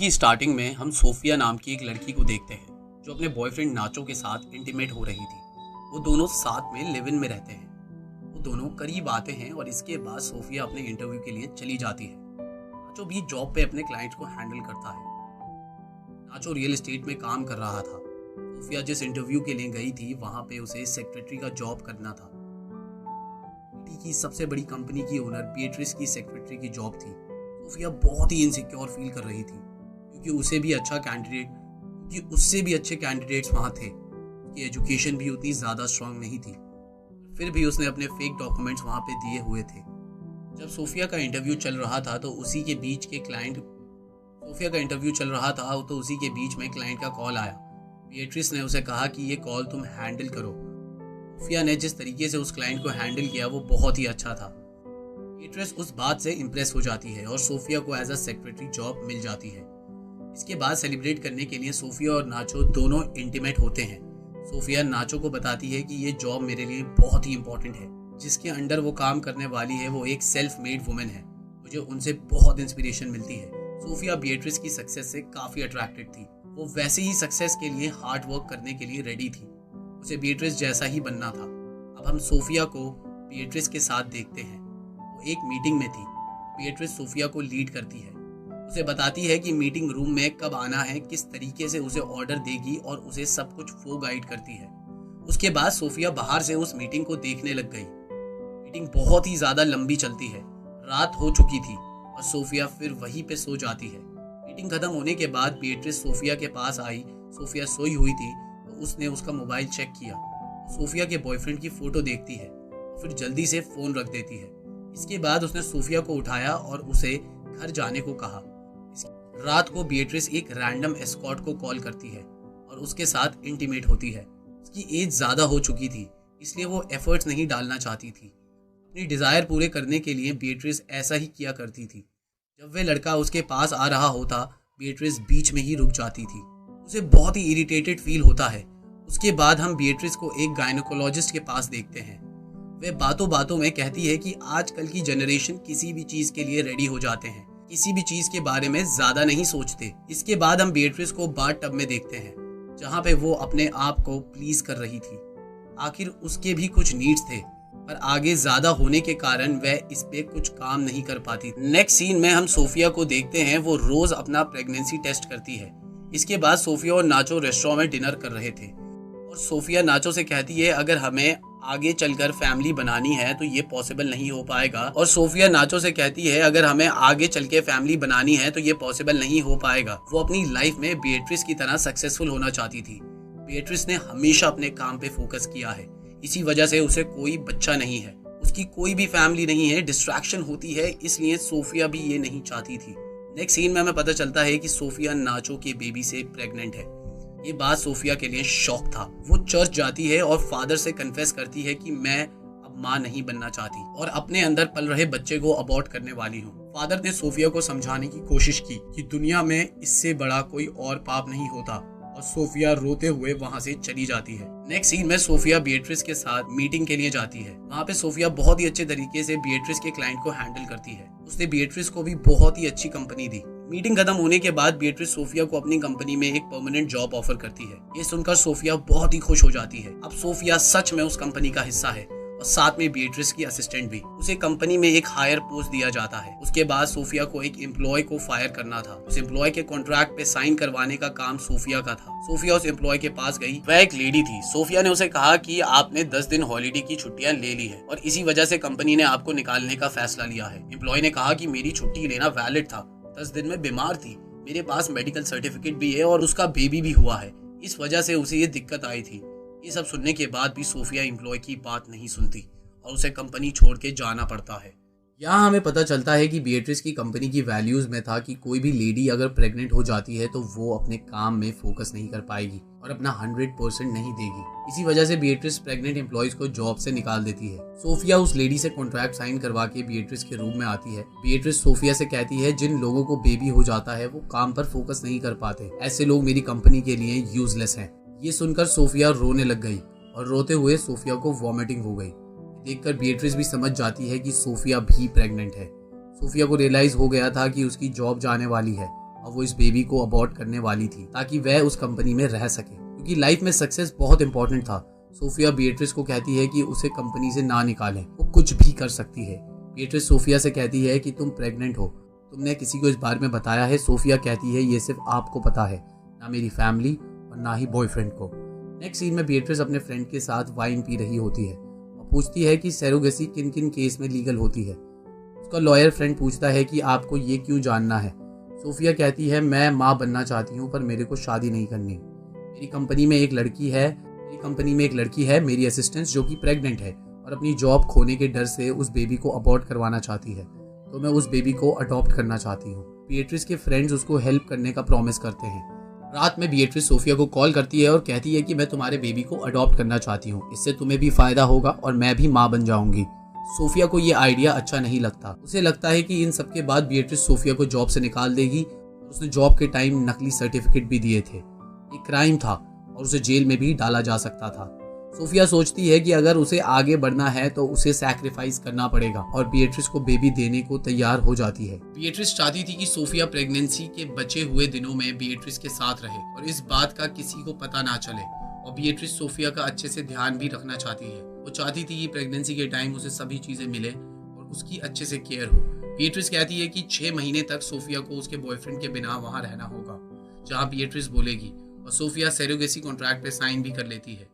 की स्टार्टिंग में हम सोफिया नाम की एक लड़की को देखते हैं जो अपने बॉयफ्रेंड नाचो के साथ इंटीमेट हो रही थी। वो दोनों साथ में लिव इन में रहते हैं। वो दोनों करीब आते हैं और इसके बाद सोफिया अपने इंटरव्यू के लिए चली जाती है। नाचो भी जॉब पे अपने क्लाइंट्स को हैंडल करता है। नाचो रियल एस्टेट में काम कर रहा था। सोफिया जिस इंटरव्यू के लिए गई थी वहां पे उसे सेक्रेटरी का जॉब करना था। इटली की सबसे बड़ी कंपनी की ओनर बीएट्रिस की सेक्रेटरी की जॉब थी। सोफिया बहुत ही इनसिक्योर फील कर रही थी क्योंकि उससे भी अच्छे कैंडिडेट्स वहाँ थे। उसकी एजुकेशन भी उतनी ज़्यादा स्ट्रांग नहीं थी, फिर भी उसने अपने फेक डॉक्यूमेंट्स वहाँ पे दिए हुए थे। जब सोफिया का इंटरव्यू चल रहा था तो उसी के बीच में क्लाइंट का कॉल आया। बीएट्रिस ने उसे कहा कि ये कॉल तुम हैंडल करो। सोफिया ने जिस तरीके से उस क्लाइंट को हैंडल किया वो बहुत ही अच्छा था। बीएट्रिस उस बात से इम्प्रेस हो जाती है और सोफिया को एज अ सेक्रेटरी जॉब मिल जाती है। इसके बाद सेलिब्रेट करने के लिए सोफिया और नाचो दोनों इंटीमेट होते हैं। सोफिया नाचो को बताती है कि ये जॉब मेरे लिए बहुत ही इंपॉर्टेंट है। जिसके अंडर वो काम करने वाली है वो एक सेल्फ मेड वुमेन है। मुझे उनसे बहुत इंस्पिरेशन मिलती है। सोफिया बीएट्रिस की सक्सेस से काफ़ी अट्रैक्टेड थी। वो वैसे ही सक्सेस के लिए हार्ड वर्क करने के लिए रेडी थी। उसे बीएट्रिस जैसा ही बनना था। अब हम सोफिया को बीएट्रिस के साथ देखते हैं। वो एक मीटिंग में थी। बीएट्रिस सोफिया को लीड करती है। उसे बताती है कि मीटिंग रूम में कब आना है, किस तरीके से उसे ऑर्डर देगी और उसे सब कुछ वो गाइड करती है। उसके बाद सोफिया बाहर से उस मीटिंग को देखने लग गई। मीटिंग बहुत ही ज़्यादा लंबी चलती है। रात हो चुकी थी और सोफिया फिर वहीं पे सो जाती है। मीटिंग खत्म होने के बाद बीएट्रिस सोफिया के पास आई। सोफिया सोई हुई थी तो उसने उसका मोबाइल चेक किया। सोफिया के बॉयफ्रेंड की फ़ोटो देखती है और फिर जल्दी से फ़ोन रख देती है। इसके बाद उसने सोफिया को उठाया और उसे घर जाने को कहा। रात को बीएट्रिस एक रैंडम एस्कॉर्ट को कॉल करती है और उसके साथ इंटीमेट होती है। उसकी एज ज़्यादा हो चुकी थी इसलिए वो एफर्ट्स नहीं डालना चाहती थी। अपनी डिज़ायर पूरे करने के लिए बीएट्रिस ऐसा ही किया करती थी। जब वह लड़का उसके पास आ रहा होता बीएट्रिस बीच में ही रुक जाती थी। उसे बहुत ही इरिटेटेड फील होता है। उसके बाद हम बीएट्रिस को एक गायनोकोलॉजिस्ट के पास देखते हैं। वह बातों बातों में कहती है कि आजकल की जनरेशन किसी भी चीज़ के लिए रेडी हो जाते हैं, किसी भी चीज के बारे में ज्यादा नहीं सोचते। इसके बाद हम बीएट्रिस को बाथ टब में देखते हैं जहाँ पे वो अपने आप को प्लीज कर रही थी। आखिर उसके भी कुछ नीड्स थे पर आगे ज्यादा होने के कारण वह इस पे कुछ काम नहीं कर पाती। नेक्स्ट सीन में हम सोफिया को देखते हैं। वो रोज अपना प्रेगनेंसी टेस्ट करती है। इसके बाद सोफिया और नाचो रेस्टोरेंट में डिनर कर रहे थे और सोफिया नाचो से कहती है अगर हमें आगे चलकर फैमिली बनानी है तो ये पॉसिबल नहीं हो पाएगा। और सोफिया नाचो से कहती है अगर हमें आगे चल के फैमिली बनानी है तो ये पॉसिबल नहीं हो पाएगा। वो अपनी लाइफ में बीएट्रिस की तरह सक्सेसफुल होना चाहती थी। बीएट्रिस ने हमेशा अपने काम पे फोकस किया है, इसी वजह से उसे कोई बच्चा नहीं है, उसकी कोई भी फैमिली नहीं है, डिस्ट्रैक्शन होती है, इसलिए सोफिया भी ये नहीं चाहती थी। नेक्स्ट सीन में हमें पता चलता है कि सोफिया नाचो के बेबी से प्रेग्नेंट है। ये बात सोफिया के लिए शॉक था। वो चर्च जाती है और फादर से कन्फेस करती है कि मैं अब माँ नहीं बनना चाहती और अपने अंदर पल रहे बच्चे को अबॉर्ट करने वाली हूँ। फादर ने सोफिया को समझाने की कोशिश की कि दुनिया में इससे बड़ा कोई और पाप नहीं होता और सोफिया रोते हुए वहाँ से चली जाती है। नेक्स्ट सीन में सोफिया बीएट्रिस के साथ मीटिंग के लिए जाती है। वहाँ पे सोफिया बहुत ही अच्छे तरीके से बीएट्रिस के क्लाइंट को हैंडल करती है। उसने बीएट्रिस को भी बहुत ही अच्छी कंपनी दी। मीटिंग खत्म होने के बाद बीएट्रिस सोफिया को अपनी कंपनी में एक परमानेंट जॉब ऑफर करती है। ये सुनकर सोफिया बहुत ही खुश हो जाती है। अब सोफिया सच में उस कंपनी का हिस्सा है और साथ में बीएट्रिस की असिस्टेंट भी। उसे कंपनी में एक हायर पोस्ट दिया जाता है। उसके बाद सोफिया को एक एम्प्लॉय को फायर करना था। उस एम्प्लॉय के कॉन्ट्रैक्ट पे साइन करवाने का काम सोफिया का था। सोफिया उस एम्प्लॉय के पास गई। वह एक लेडी थी। सोफिया ने उसे कहा कि आपने 10 दिन हॉलीडे की छुट्टियां ले ली है और इसी वजह से कंपनी ने आपको निकालने का फैसला लिया है। एम्प्लॉय ने कहा कि मेरी छुट्टी लेना वैलिड था, 10 दिन में बीमार थी, मेरे पास मेडिकल सर्टिफिकेट भी है और उसका बेबी भी हुआ है, इस वजह से उसे ये दिक्कत आई थी। ये सब सुनने के बाद भी सोफिया एम्प्लॉय की बात नहीं सुनती और उसे कंपनी छोड़ के जाना पड़ता है। यहाँ हमें पता चलता है कि बीएट्रिस की कंपनी की वैल्यूज में था कि कोई भी लेडी अगर प्रेग्नेंट हो जाती है तो वो अपने काम में फोकस नहीं कर पाएगी और अपना 100% नहीं देगी। इसी वजह से बीएट्रिस प्रेग्नेंट एम्प्लॉयज को जॉब से निकाल देती है। सोफिया उस लेडी से कॉन्ट्रैक्ट साइन करवा के बीएट्रिस के रूम में आती है। बीएट्रिस सोफिया से कहती है जिन लोगों को बेबी हो जाता है वो काम पर फोकस नहीं कर पाते, ऐसे लोग मेरी कंपनी के लिए यूजलेस हैं। ये सुनकर सोफिया रोने लग गई और रोते हुए सोफिया को वॉमिटिंग हो गई। देखकर बीएट्रिस भी समझ जाती है कि सोफिया भी प्रेग्नेंट है। सोफिया को रियलाइज हो गया था कि उसकी जॉब जाने वाली है और वो इस बेबी को अबॉर्ट करने वाली थी ताकि वह उस कंपनी में रह सके, क्योंकि लाइफ में सक्सेस बहुत इंपॉर्टेंट था। सोफिया बीएट्रिस को कहती है कि उसे कंपनी से ना निकालें, वो कुछ भी कर सकती है। बीएट्रिस सोफिया से कहती है कि तुम प्रेग्नेंट हो, तुमने किसी को इस बारे में बताया है? सोफिया कहती है ये सिर्फ आपको पता है, ना मेरी फैमिली और ना ही बॉयफ्रेंड को। नेक्स्ट सीन में बीएट्रिस अपने फ्रेंड के साथ वाइन पी रही होती है और पूछती है कि सरोगेसी किन किन केस में लीगल होती है। उसका लॉयर फ्रेंड पूछता है कि आपको ये क्यों जानना है? सोफिया कहती है मैं माँ बनना चाहती हूँ पर मेरे को शादी नहीं करनी। मेरी कंपनी में एक लड़की है मेरी असिस्टेंट, जो कि प्रेग्नेंट है और अपनी जॉब खोने के डर से उस बेबी को अबॉर्ट करवाना चाहती है, तो मैं उस बेबी को अडॉप्ट करना चाहती हूँ। बीएट्रिस के फ्रेंड्स उसको हेल्प करने का प्रॉमिस करते हैं। रात में बीएट्रिस सोफिया को कॉल करती है और कहती है कि मैं तुम्हारे बेबी को अडॉप्ट करना चाहती हूँ, इससे तुम्हें भी फायदा होगा और मैं भी माँ बन जाऊंगी। सोफिया को ये आइडिया अच्छा नहीं लगता। उसे लगता है कि इन सब के बाद बीएट्रिस सोफिया को जॉब से निकाल देगी और उसने जॉब के टाइम नकली सर्टिफिकेट भी दिए थे। ये क्राइम था और उसे जेल में भी डाला जा सकता था। सोफिया सोचती है कि अगर उसे आगे बढ़ना है तो उसे सैक्रिफाइस करना पड़ेगा और बीएट्रिस को बेबी देने को तैयार हो जाती है। बीएट्रिस चाहती थी कि सोफिया प्रेगनेंसी के बचे हुए दिनों में बीएट्रिस के साथ रहे और इस बात का किसी को पता ना चले, और बीएट्रिस सोफिया का अच्छे से ध्यान भी रखना चाहती है। वो चाहती थी कि प्रेगनेंसी के टाइम उसे सभी चीजें मिले और उसकी अच्छे से केयर हो। बीएट्रिस कहती है कि 6 महीने तक सोफिया को उसके बॉयफ्रेंड के बिना वहां रहना होगा जहां बीएट्रिस बोलेगी, और सोफिया सरोगेसी कॉन्ट्रैक्ट पे साइन भी कर लेती है।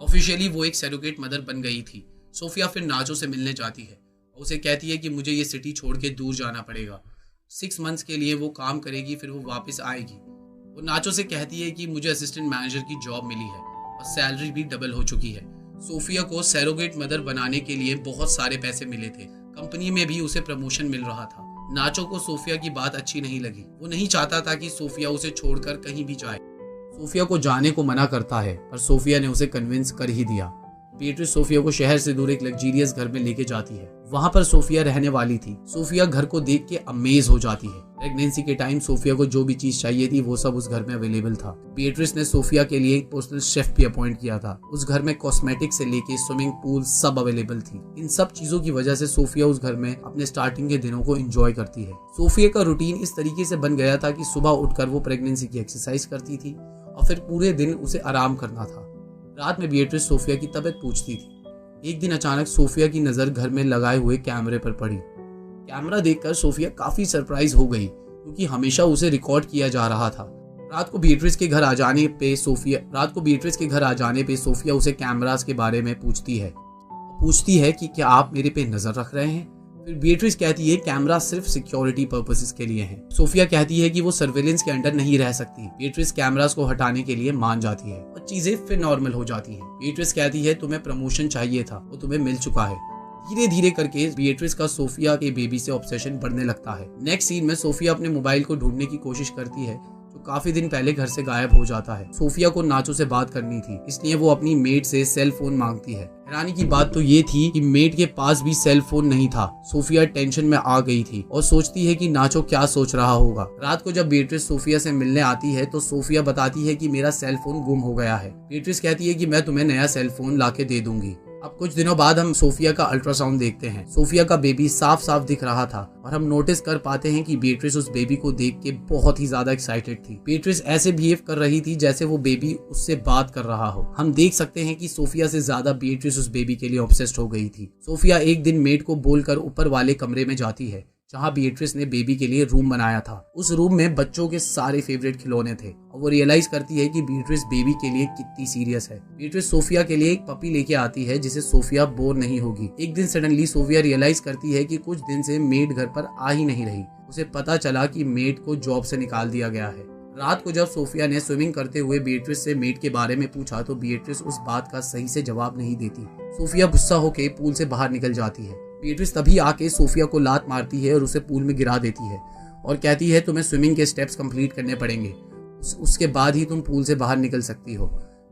ऑफिशियली वो एक सरोगेट मदर बन गई थी। सोफिया फिर नाचो से मिलने जाती है और उसे कहती है कि मुझे ये सिटी छोड़ के दूर जाना पड़ेगा। 6 मंथ्स के लिए वो काम करेगी, फिर वो वापस आएगी। वो नाचो से कहती है कि मुझे असिस्टेंट मैनेजर की जॉब मिली है और सैलरी भी डबल हो चुकी है। सोफिया को सरोगेट मदर बनाने के लिए बहुत सारे पैसे मिले थे, कंपनी में भी उसे प्रमोशन मिल रहा था। नाचो को सोफिया की बात अच्छी नहीं लगी। वो नहीं चाहता था कि सोफिया उसे छोड़कर कहीं भी जाए। सोफिया को जाने को मना करता है पर सोफिया ने उसे कन्विंस कर ही दिया। बीएट्रिस सोफिया को शहर से दूर एक लग्जरियस घर में लेके जाती है। वहां पर सोफिया रहने वाली थी। सोफिया घर को देख के अमेज हो जाती है। प्रेगनेंसी के टाइम सोफिया को जो भी चीज चाहिए थी वो सब उस घर में अवेलेबल था। बीएट्रिस ने सोफिया के लिए एक पर्सनल शेफ भी अपॉइंट किया था। उस घर में कॉस्मेटिक से लेके स्विमिंग पूल सब अवेलेबल थी। इन सब चीजों की वजह से सोफिया उस घर में अपने स्टार्टिंग के दिनों को एंजॉय करती है। सोफिया का रूटीन इस तरीके से बन गया था कि सुबह उठकर वो प्रेगनेंसी की एक्सरसाइज करती थी और फिर पूरे दिन उसे आराम करना था। रात में बीएट्रिस सोफिया की तबीयत पूछती थी। एक दिन अचानक सोफिया की नजर घर में लगाए हुए कैमरे पर पड़ी। कैमरा देखकर सोफिया काफी सरप्राइज हो गई क्योंकि हमेशा उसे रिकॉर्ड किया जा रहा था। रात को बीएट्रिस के घर आ जाने पे सोफिया उसे कैमरास के बारे में पूछती है कि क्या आप मेरे पे नजर रख रहे हैं? फिर बीएट्रिस कहती है कैमरा सिर्फ सिक्योरिटी पर्पसेस के लिए है। सोफिया कहती है कि वो सर्वेलेंस के अंडर नहीं रह सकती। बीएट्रिस कैमरास को हटाने के लिए मान जाती है और चीजें फिर नॉर्मल हो जाती हैं। बीएट्रिस कहती है तुम्हें प्रमोशन चाहिए था, वो तुम्हें मिल चुका है। धीरे धीरे करके बीएट्रिस का सोफिया के बेबी से ऑब्सेशन बढ़ने लगता है। नेक्स्ट सीन में सोफिया अपने मोबाइल को ढूंढने की कोशिश करती है जो काफी दिन पहले घर से गायब हो जाता है। सोफिया को नाचो से बात करनी थी, इसलिए वो अपनी मेड से सेल फोन मांगती है। हैरानी की बात तो ये थी कि मेड के पास भी सेल फोन नहीं था। सोफिया टेंशन में आ गई थी और सोचती है कि नाचो क्या सोच रहा होगा। रात को जब बीएट्रिस सोफिया से मिलने आती है तो सोफिया बताती है कि मेरा सेल फोन गुम हो गया है। बीएट्रिस कहती है कि मैं तुम्हें नया सेल फोन लाके दे दूंगी। अब कुछ दिनों बाद हम सोफिया का अल्ट्रासाउंड देखते हैं। सोफिया का बेबी साफ साफ दिख रहा था और हम नोटिस कर पाते हैं कि बीएट्रिस उस बेबी को देख के बहुत ही ज्यादा एक्साइटेड थी। बीएट्रिस ऐसे बिहेव कर रही थी जैसे वो बेबी उससे बात कर रहा हो। हम देख सकते हैं कि सोफिया से ज्यादा बीएट्रिस उस बेबी के लिए ऑब्सेस्ड हो गई थी। सोफिया एक दिन मेड को बोलकर ऊपर वाले कमरे में जाती है जहाँ बीएट्रिस ने बेबी के लिए रूम बनाया था। उस रूम में बच्चों के सारे फेवरेट खिलौने थे और वो रियलाइज करती है कि बीएट्रिस बेबी के लिए कितनी सीरियस है। बीएट्रिस सोफिया के लिए एक पपी लेके आती है जिसे सोफिया बोर नहीं होगी। एक दिन सडनली सोफिया रियलाइज करती है कि कुछ दिन से मेड घर पर आ ही नहीं रही। उसे पता चला कि मेड को जॉब से निकाल दिया गया है। रात को जब सोफिया ने स्विमिंग करते हुए बीएट्रिस से मेड के बारे में पूछा तो बीएट्रिस उस बात का सही से जवाब नहीं देती। सोफिया गुस्सा होकर पूल से बाहर निकल जाती है। बीएट्रिस तभी आके सोफिया को लात मारती है और उसे पूल में गिरा देती है और कहती है तुम्हें स्विमिंग के स्टेप्स कंप्लीट करने पड़ेंगे, उसके बाद ही तुम पूल से बाहर निकल सकती हो।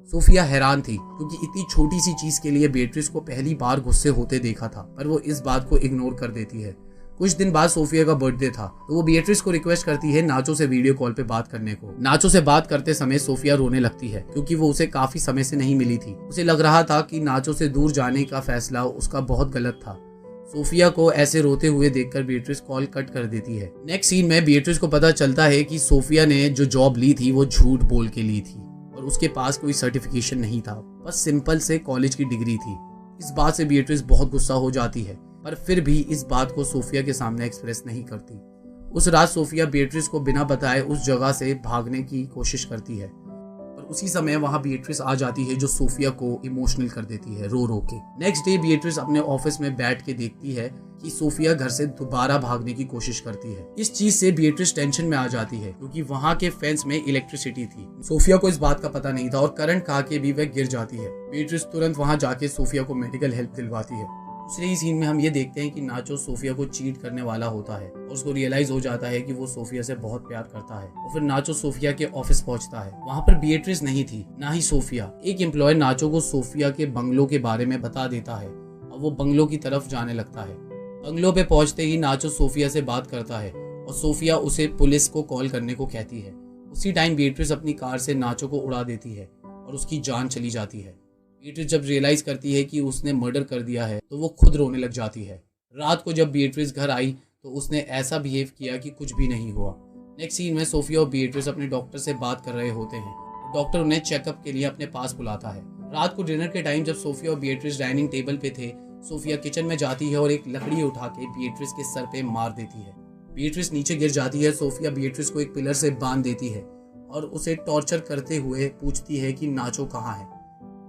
सोफिया हैरान थी क्योंकि इतनी छोटी सी चीज के लिए बीएट्रिस को पहली बार गुस्से होते देखा था, पर वो इस बात को इग्नोर कर देती है। कुछ दिन बाद सोफिया का बर्थडे था तो वो बीएट्रिस को रिक्वेस्ट करती है नाचो से वीडियो कॉल पे बात करने को। नाचो से बात करते समय सोफिया रोने लगती है क्योंकि वो उसे काफी समय से नहीं मिली थी। उसे लग रहा था कि नाचो से दूर जाने का फैसला उसका बहुत गलत था। सोफिया को ऐसे रोते हुए देखकर बीएट्रिस कॉल कट कर देती है। नेक्स्ट सीन में बीएट्रिस को पता चलता है कि सोफिया ने जो जॉब ली थी वो झूठ बोल के ली थी और उसके पास कोई सर्टिफिकेशन नहीं था, बस सिंपल से कॉलेज की डिग्री थी। इस बात से बीएट्रिस बहुत गुस्सा हो जाती है, पर फिर भी इस बात को सोफिया के सामने एक्सप्रेस नहीं करती। उस रात सोफिया बीएट्रिस को बिना बताए उस जगह से भागने की कोशिश करती है, पर उसी समय वहां बीएट्रिस आ जाती है जो सोफिया को इमोशनल कर देती है रो रो के। नेक्स्ट डे बीएट्रिस अपने ऑफिस में बैठ के देखती है कि सोफिया घर से दोबारा भागने की कोशिश करती है। इस चीज से बीएट्रिस टेंशन में आ जाती है क्योंकि वहां के फेंस में इलेक्ट्रिसिटी थी। सोफिया को इस बात का पता नहीं था और करंट खा के भी वह गिर जाती है। बीएट्रिस तुरंत वहां जाके सोफिया को मेडिकल हेल्प दिलवाती है। दूसरे ही सीन में हम ये देखते हैं कि नाचो सोफिया को चीट करने वाला होता है और उसको रियलाइज हो जाता है कि वो सोफिया से बहुत प्यार करता है और फिर नाचो सोफिया के ऑफिस पहुंचता है। वहां पर बीएट्रिस नहीं थी, ना ही सोफिया। एक एम्प्लॉय नाचो को सोफिया के बंगलो के बारे में बता देता है और वो बंगलो की तरफ जाने लगता है। बंगलो पे पहुंचते ही नाचो सोफिया से बात करता है और सोफिया उसे पुलिस को कॉल करने को कहती है। उसी टाइम बीएट्रिस अपनी कार से नाचो को उड़ा देती है और उसकी जान चली जाती है। बीएट्रिस जब रियलाइज करती है कि उसने मर्डर कर दिया है तो वो खुद रोने लग जाती है। रात को जब बीएट्रिस घर आई तो उसने ऐसा बिहेव किया कि कुछ भी नहीं हुआ। नेक्स्ट सीन में सोफिया और बीएट्रिस अपने डॉक्टर से बात कर रहे होते हैं। डॉक्टर उन्हें चेकअप के लिए अपने पास बुलाता है। रात को डिनर के टाइम जब सोफिया और बीएट्रिस डाइनिंग टेबल पे थे, सोफिया किचन में जाती है और एक लकड़ी उठा के बीएट्रिस के सर पे मार देती है। बीएट्रिस नीचे गिर जाती है। सोफिया बीएट्रिस को एक पिलर से बांध देती है और उसे टॉर्चर करते हुए पूछती है कि नाचो कहाँ है।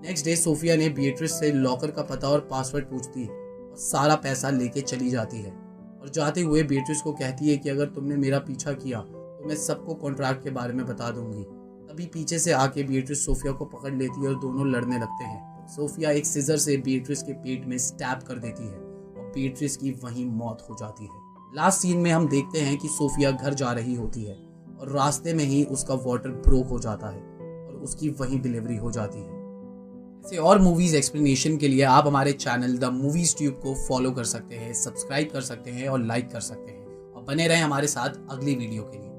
नेक्स्ट डे सोफिया ने बीएट्रिस से लॉकर का पता और पासवर्ड पूछती है और सारा पैसा लेके चली जाती है और जाते हुए बीएट्रिस को कहती है कि अगर तुमने मेरा पीछा किया तो मैं सबको कॉन्ट्रैक्ट के बारे में बता दूंगी। तभी पीछे से आके बीएट्रिस सोफिया को पकड़ लेती है और दोनों लड़ने लगते हैं। सोफिया एक सीजर से बीएट्रिस के पेट में स्टैब कर देती है और बीएट्रिस की वहीं मौत हो जाती है। लास्ट सीन में हम देखते हैं कि सोफिया घर जा रही होती है और रास्ते में ही उसका वाटर ब्रोक हो जाता है और उसकी वहीं डिलीवरी हो जाती है। ऐसे और मूवीज एक्सप्लेनेशन के लिए आप हमारे चैनल द मूवीज ट्यूब को फॉलो कर सकते हैं, सब्सक्राइब कर सकते हैं और लाइक कर सकते हैं और बने रहें हमारे साथ अगली वीडियो के लिए।